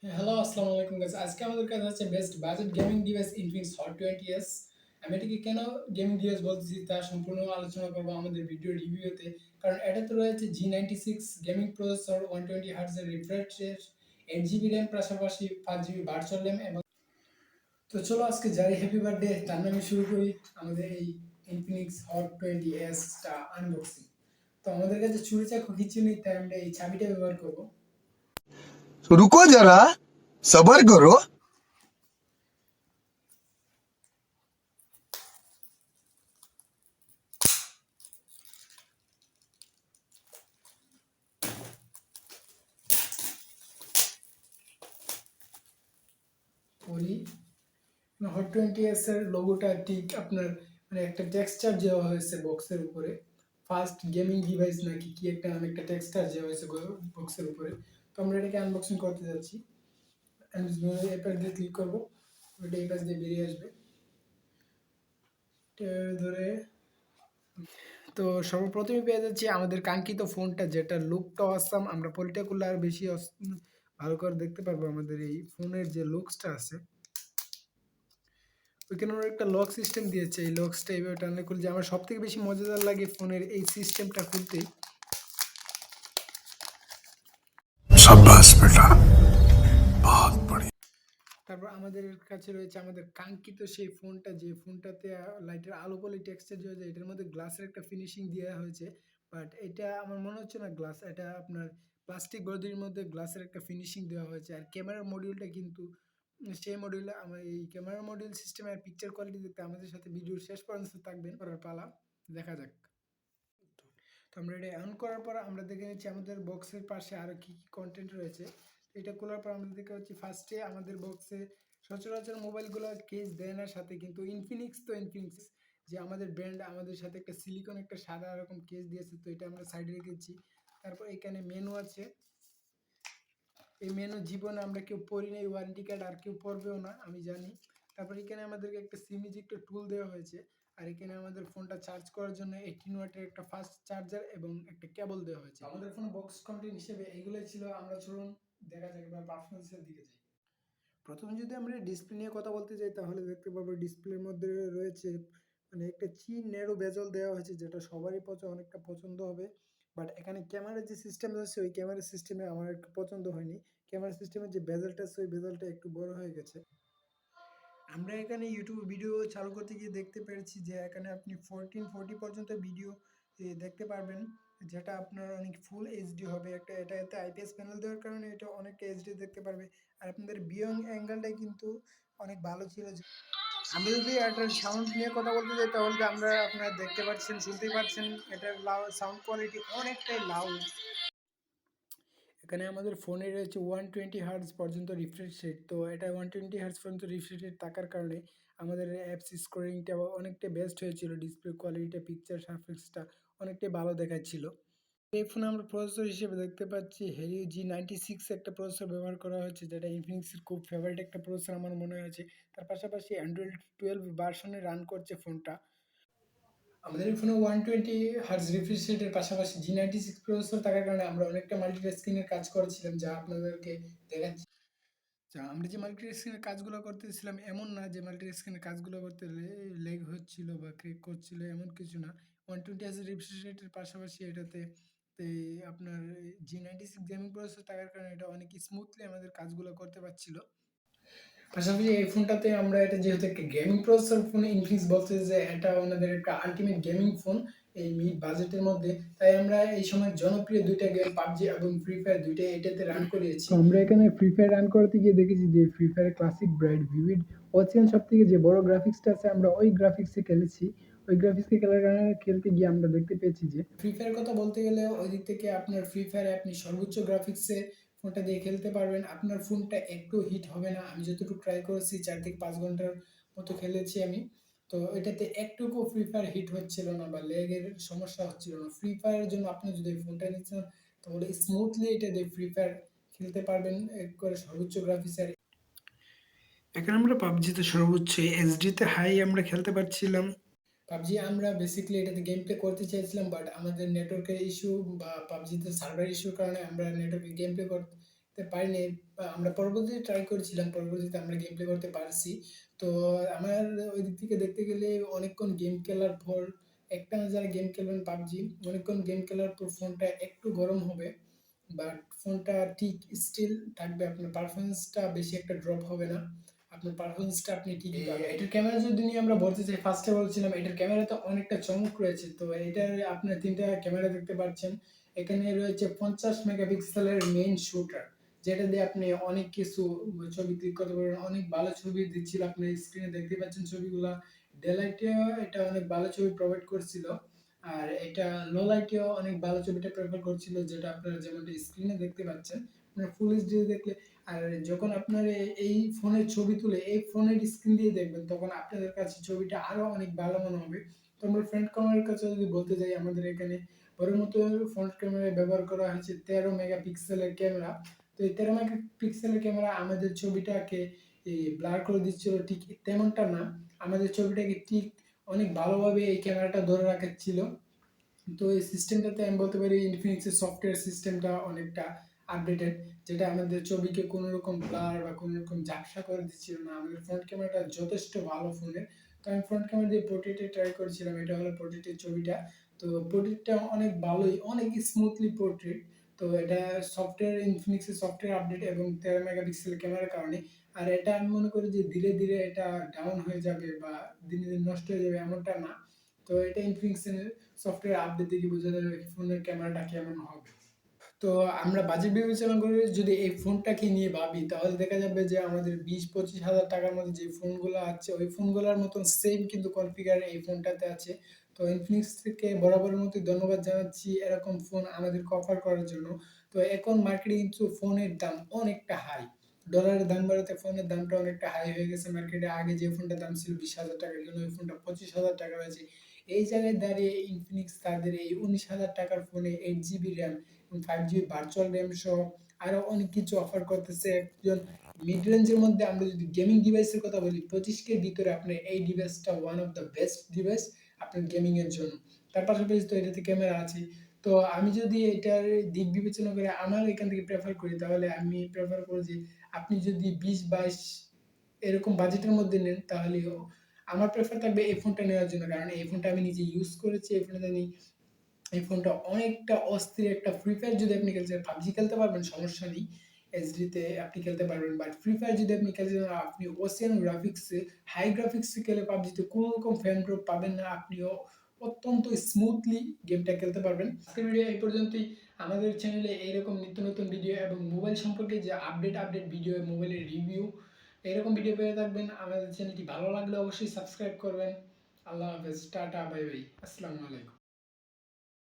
Hello, আসসালামু আলাইকুম guys. আজকে আমাদের কাছে হচ্ছে best budget gaming device Infinix Hot 20s। আমি এটাকে কেন গেমিং ডিভাইস বলতেছি তা সম্পূর্ণ আলোচনা করব আমাদের ভিডিও রিভিউতে। কারণ এটাতে রয়েছে G96 গেমিং প্রসেসর, 120 হার্টজ এর রিফ্রেশ রেট, 8 জিবি র্যাম, পাশাপাশি 5 জিবি ভার্চুয়াল র্যাম। এবং তো চলো আজকে যাই হ্যাপি বার্থডে তার নামে শুরু করি আমাদের এই Infinix Hot 20s টা আনবক্সিং। তো আমাদের কাছে চুরি চাকু কিছু নেই, তাই আমরা এই চাবিটা ব্যবহার করবো। रुको जरा सबर करो। করি হট 20s এর লোগোটা ঠিক আপনার মানে একটা টেক্সচার দেওয়া হয়েছে বক্সের উপরে। ফার্স্ট গেমিং ডিভাইস নাকি কি একটা নামে একটা টেক্সচার দেওয়া হয়েছে বক্সের উপরে। তো আমরা এটাকে আনবক্সিং করতে যাচ্ছি। এরপর দিয়ে ক্লিক করবো, ওইটা এই পাশ দিয়ে বেরিয়ে আসবে। ধরে তো সর্বপ্রথমে পেয়ে যাচ্ছি আমাদের কাঙ্ক্ষিত ফোনটা, যেটা লুকটা অসাম। আমরা পোলটা করলে আর বেশি ভালো করে দেখতে পারবো আমাদের এই ফোনের যে লুকসটা আছে। ওইখানে ওরা একটা লক সিস্টেম দিয়েছে, এই লকসটা এইভাবে টানলে খুলছে। আমার সব থেকে বেশি মজাদার লাগে ফোনের এই সিস্টেমটা খুলতে। शाबाश बेटा, बहुत बढ़िया। তারপর আমাদের কাছে রয়েছে আমাদের কাঙ্ক্ষিত সেই ফোনটা, যে ফোনটাতে লাইটের আলো পড়লে টেক্সচার দেওয়া যায়। এটার মধ্যে গ্লাসের একটা ফিনিশিং দেওয়া হয়েছে, বাট এটা আমার মনে হচ্ছে না গ্লাস, এটা আপনার প্লাস্টিক বডির মধ্যে গ্লাসের একটা ফিনিশিং দেওয়া হয়েছে। আর ক্যামেরার মডিউলটা কিন্তু সেই মডিউলে আমার এই ক্যামেরা মডিউল সিস্টেমের পিকচার কোয়ালিটি দেখতে আমাদের সাথে ভিডিওর শেষ পর্যন্ত থাকবেন। করার পালা, দেখা যাক। তো আমরা এটা অন করার পর আমরা দেখে নিচ্ছি আমাদের বক্সের পাশে আরও কী কী কন্টেন্ট রয়েছে। এটা খোলার পর আমরা দেখতে পাচ্ছি ফার্স্টে আমাদের বক্সে সচরাচর মোবাইলগুলো কেস দেয় না সাথে, কিন্তু ইনফিনিক্স যে আমাদের ব্র্যান্ড, আমাদের সাথে একটা সিলিকন একটা সাদা এরকম কেস দিয়েছে। তো এটা আমরা সাইডে রেখেছি। তারপর এখানে মেনু আছে। এই মেনু জীবনে আমরা কেউ পড়ি না, এই ওয়ারেন্টি কার্ড আর কেউ পড়বেও না আমি জানি। তারপর এখানে আমাদেরকে একটা সিমিজি একটা টুল দেওয়া হয়েছে। আর এখানে আমাদের ফোনটা চার্জ করার জন্য 18 ওয়াটের একটা ফাস্ট চার্জার এবং একটা কেবল দেওয়া হয়েছে। আমাদের ফোনে বক্স কন্টেন্ট হিসেবে এইগুলোই ছিল। আমরা চলুন দেখা যাক এবার পারফরমেন্সের দিকে যাই। প্রথমে যদি আমরা ডিসপ্লে নিয়ে কথা বলতে যাই তাহলে দেখতে পাবো ডিসপ্লের মধ্যে রয়েছে মানে একটা চিন ন্যারো বেজল দেওয়া হয়েছে, যেটা সবারই অনেকটা পছন্দ হবে। বাট এখানে ক্যামেরার যে সিস্টেম আছে ওই ক্যামেরা সিস্টেমে আমার একটু পছন্দ হয়নি। ক্যামেরা সিস্টেমের যে বেজেলটা আছে ওই বেজেলটা একটু বড় হয়ে গেছে। আমরা এখানে ইউটিউব ভিডিও চালু করতে গিয়ে দেখতে পেরেছি যে এখানে আপনি 1440 পর্যন্ত ভিডিও দেখতে পারবেন, যেটা আপনার অনেক ফুল এইচডি হবে। এটাতে আইপিএস প্যানেল দেওয়ার কারণে এটা অনেকটা এইচডি দেখতে পারবে। আর আপনাদের ভিউইং অ্যাঙ্গেলটাই কিন্তু অনেক ভালো ছিল। আমরা যদি এটার সাউন্ড নিয়ে কথা বলতে যাই তাহলে আমরা আপনারা দেখতে পাচ্ছেন, শুনতেই পাচ্ছেন, এটার সাউন্ড কোয়ালিটি অনেকটাই লাউড। এখানে আমাদের ফোনে রয়েছে 120 হার্টজ পর্যন্ত রিফ্রেশ রেট। তো এটা 120 হার্টজ পর্যন্ত রিফ্রেশ রেট থাকার কারণে আমাদের অ্যাপস স্কোরিংটা অনেকটা বেস্ট হয়েছিল। ডিসপ্লে কোয়ালিটিটা, পিকচার সারফেসটা অনেকটাই ভালো দেখাচ্ছিল। এই ফোনে আমরা প্রসেসর হিসেবে দেখতে পাচ্ছি Helio G96 একটা প্রসেসর ব্যবহার করা হয়েছে, যেটা ইনফিনিক্সের খুব ফেভারিট একটা প্রসেসর আমার মনে হয়েছে। তার পাশাপাশি অ্যান্ড্রয়েড 12 ভার্সনে রান করছে ফোনটা। আমাদের এই ফোনে 120 হার্জ রিফ্রেশ রেটের পাশাপাশি G96 প্রসেসর থাকার কারণে আমরা অনেকটা মাল্টিটাস্কিংয়ের কাজ করেছিলাম, যা আপনাদেরকে দেখাচ্ছি। আচ্ছা, আমরা যে মাল্টিটাস্কিংয়ের কাজগুলো করতেছিলাম এমন না যে মাল্টিটাস্কিংয়ের কাজগুলো করতে লেগ হচ্ছিল বা ক্রেক করছিল, এমন কিছু না। 120 হার্জ রিফ্রেশ রেটের পাশাপাশি এটাতে আপনার G96 গেমিং প্রসেসর থাকার কারণে এটা অনেক স্মুথলি আমাদের কাজগুলো করতে পারছিল। পাশাপাশি এই ফোনটাতে আমরা এটা যেহেতু একটা গেমিং প্রসেসর ফোন, ইনফিনিক্স বলছে যে এটা ওনাদের একটা আলটিমেট গেমিং ফোন এই মিড বাজেটের মধ্যে। তাই আমরা এই সময় জনপ্রিয় দুইটা গেম পাবজি এবং ফ্রি ফায়ার দুইটাই এটাতে রান করিয়েছি। তো আমরা এখানে ফ্রি ফায়ার রান করতে গিয়ে দেখেছি যে free fire classic, bright, vivid, ওয়াচিয়ান সব থেকে যে বড় গ্রাফিক্সটা আছে আমরা ওই গ্রাফিক্সে খেলেছি। ওই গ্রাফিক্সে খেলার কারণে খেলতে গিয়ে আমরা দেখতে পেয়েছি যে ফ্রি ফায়ার কথা বলতে গেলে ওই দিক থেকে আপনার ফ্রি ফায়ারে আপনি সর্বোচ্চ গ্রাফিক্সে ফোনটা দিয়ে খেলতে পারবেন। আপনার ফোনটা একটু হিট হবে না। আমি যতটুকু ট্রাই করেছি 4 থেকে 5 ঘন্টার মতো খেলেছি আমি। তো এটাতে একটুকু ফ্রি ফায়ার হিট হচ্ছিল না বা ল্যাগের সমস্যা হচ্ছিল না। ফ্রি ফায়ারের জন্য আপনি যদি ফোনটা নিচ্ছেন তাহলে স্মুথলি এটা দিয়ে ফ্রি ফায়ার খেলতে পারবেন করে সর্বোচ্চ গ্রাফিক্সের। এখানে আমরা পাবজিতে সর্বোচ্চ এইচডিতে হাই আমরা খেলতে পারছিলাম। পাবজি আমরা বেসিক্যালি এটাতে গেম প্লে করতে চাইছিলাম, বাট আমাদের নেটওয়ার্কের ইস্যু বা পাবজিতে সার্ভার ইস্যুর কারণে আমরা নেটওয়ার্কে গেম প্লে করতে করতে পারিনি। আমরা পরবর্তীতে ট্রাই করেছিলাম। পরবর্তীতে আমরা গেম প্লে করতে পারছি। তো আমার ওই দিক থেকে দেখতে গেলে অনেকক্ষণ গেম খেলার পর একটানা যারা গেম খেলবেন PUBG, অনেকক্ষণ গেম খেলার পর ফোনটা একটু গরম হবে। বাট ফোনটা ঠিক স্টিল থাকবে। আপনার পারফরম্যান্সটা বেশি একটা ড্রপ হবে না। আপনার পারফরম্যান্সটা আপনি ঠিকই পাবেন। এটার ক্যামেরা যদি নিয়ে আমরা বলতে চাই, ফার্স্টে বলছিলাম এটার ক্যামেরাতে অনেকটা চমক রয়েছে। তো এটার আপনার ৩ টা ক্যামেরা দেখতে পাচ্ছেন। এখানে রয়েছে ৫০ মেগাপিক্সেলের মেইন শুটার, যেটা দিয়ে আপনি অনেক কিছু ছবি ক্লিক করতে পারবেন। অনেক ভালো ছবি দিচ্ছিল, আপনি স্ক্রিনে দেখতে পাচ্ছেন ছবিগুলা। ডে লাইটেও এটা অনেক ভালো ছবি প্রোভাইড করছিল। আর এটা লো লাইটেও অনেক ভালো ছবিটা প্রেফার করছিল, যেটা আপনারা যেমনটা স্ক্রিনে দেখতে পাচ্ছেন। মানে ফুল এইচডি দেখলে, আর যখন আপনার এই ফোনের ছবি তুলে এই ফোনের স্ক্রিন দিয়ে দেখবেন, তখন আপনাদের কাছে ছবিটা আরো অনেক ভালো মনে হবে। তো আমরা ফ্রন্ট ক্যামেরার কাছে যদি বলতে যাই, আমাদের এখানে বড় মতো ফ্রন্ট ক্যামেরায় ব্যবহার করা হয়েছে 13 মেগাপিক্সেলের ক্যামেরা। তো এই 13 মেগাপিক্সেলের ক্যামেরা আমাদের ছবিটাকে ব্লার করে দিচ্ছিল ঠিক তেমনটা না, আমাদের ছবিটাকে ঠিক অনেক ভালোভাবে এই ক্যামেরাটা ধরে রাখাচ্ছিল। তো এই সিস্টেমটাতে আমি বলতে পারি ইনফিনিক্সের সফটওয়্যার সিস্টেমটা অনেকটা আপডেটেড, যেটা আমাদের ছবিকে কোনো রকম ব্লার বা কোনো রকম ঝাপসা করে দিচ্ছিল না। আমাদের ফ্রন্ট ক্যামেরাটা যথেষ্ট ভালো ফোনের। তো আমি ফ্রন্ট ক্যামেরা দিয়ে পোর্ট্রেটে ট্রাই করেছিলাম, এটা হলো পোর্ট্রেটের ছবিটা। তো পোর্ট্রেটটা অনেক ভালোই, অনেক স্মুথলি পোর্ট্রেট। তো এটা সফটওয়্যার, ইনফিনিক্সের সফটওয়্যার আপডেট এবং 13 মেগাপিক্সেল ক্যামেরার কারণে। আর এটা আমি মনে করি যে ধীরে ধীরে এটা ডাউন হয়ে যাবে বা দিনে দিনে নষ্ট হয়ে যাবে এমনটা না। তো এটা ইনফিনিক্সের সফটওয়্যার আপডেট দেখে বোঝা যাবে ফোনের ক্যামেরাটা কেমন হবে। তো আমরা বাজেট বিবেচনা করে যদি এই ফোনটাকে নিয়ে ভাবি, তাহলে দেখা যাবে যে আমাদের ২০-২৫ হাজার টাকার মধ্যে যে ফোনগুলো আছে ওই ফোনগুলোর মতন সেম কিন্তু কনফিগার এই ফোনটাতে আছে। তো ইনফিনিক্স থেকে বরাবরের মতোই ধন্যবাদ জানাচ্ছি এরকম ফোন আমাদেরকে অফার করার জন্য। তো এখন মার্কেটে কিন্তু ফোনের দাম অনেকটা হাই। ডলারের দাম বাড়াতে ফোনের দামটা অনেকটা হাই হয়ে গেছে মার্কেটে। আগে যে ফোনটার দাম ছিল ২০,০০০ টাকা, কিন্তু ওই ফোনটা ২৫,০০০ টাকা হয়েছে। এই জায়গায় দাঁড়িয়ে ইনফিনিক্স তাদের এই ১৯,০০০ টাকার ফোনে 8 জিবি র্যাম এবং 5 জিবি ভার্চুয়াল র্যাম সহ আরও অনেক কিছু অফার করতেছে। একজন মিড রেঞ্জের মধ্যে আমরা যদি গেমিং ডিভাইসের কথা বলি, 25K র ভিতরে আপনার এই ডিভাইসটা one of the best device আপনার গেমিংয়ের জন্য। তার পাশাপাশি তো এটাতে ক্যামেরা আছে। তো আমি যদি এটার দিক বিবেচনা করে আমার এখান থেকে প্রেফার করি, তাহলে আমি প্রেফার করি যে আপনি যদি ২০-২২ এরকম বাজেটের মধ্যে নেন, তাহলেও আমার প্রেফার থাকবে এই ফোনটা নেওয়ার জন্য। কারণ এই ফোনটা আমি নিজে ইউজ করেছি। এই ফোনটা আমি, এই ফোনটা অনেকটা অস্থির একটা ফ্রি ফায়ার যদি আপনি খেলতে চান, পাবজি খেলতে পারবেন সমস্যা নেই। এইচডিতে আপনি খেলতে পারবেন। বাট ফ্রি ফায়ার যদি আপনি খেলতে চান, আপনি ওসিয়ান গ্রাফিক্সে, হাই গ্রাফিক্সে খেলে পাবজিতে কোনো রকম ফ্রেম ড্রপ পাবেন না। আপনিও অত্যন্ত স্মুথলি গেমটা খেলতে পারবেন। আজকের ভিডিও এই পর্যন্তই। আমাদের চ্যানেলে এইরকম নিত্য নতুন ভিডিও এবং মোবাইল সম্পর্কে যে আপডেট ভিডিও, মোবাইলের রিভিউ, এরকম ভিডিও পেয়ে থাকবেন। আমাদের চ্যানেলটি ভালো লাগলে অবশ্যই সাবস্ক্রাইব করবেন। আল্লাহ হাফেজ, টাটা, বাই বাই, আসসালামু আলাইকুম।